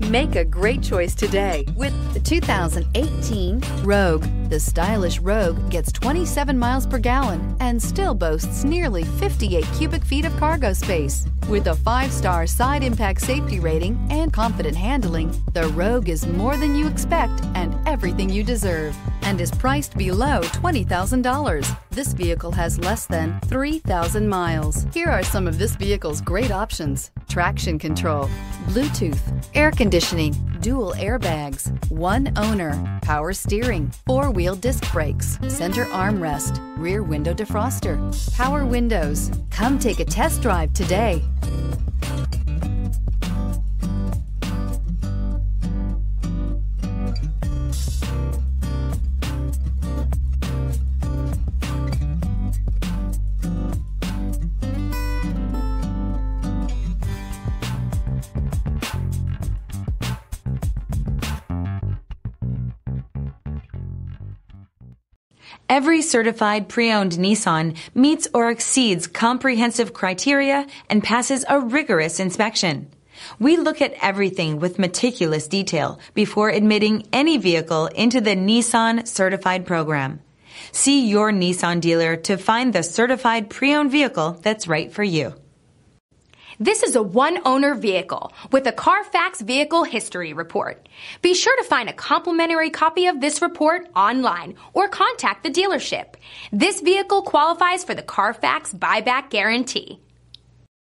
Make a great choice today with the 2018 Rogue. The stylish Rogue gets 27 miles per gallon and still boasts nearly 58 cubic feet of cargo space. With a 5-star side impact safety rating and confident handling, the Rogue is more than you expect and everything you deserve, and is priced below $20,000. This vehicle has less than 3,000 miles. Here are some of this vehicle's great options: traction control, Bluetooth, air conditioning, dual airbags, one owner, power steering, 4-wheel disc brakes, center armrest, rear window defroster, power windows. Come take a test drive today. Every certified pre-owned Nissan meets or exceeds comprehensive criteria and passes a rigorous inspection. We look at everything with meticulous detail before admitting any vehicle into the Nissan Certified Program. See your Nissan dealer to find the certified pre-owned vehicle that's right for you. This is a one-owner vehicle with a Carfax Vehicle History Report. Be sure to find a complimentary copy of this report online or contact the dealership. This vehicle qualifies for the Carfax Buyback Guarantee.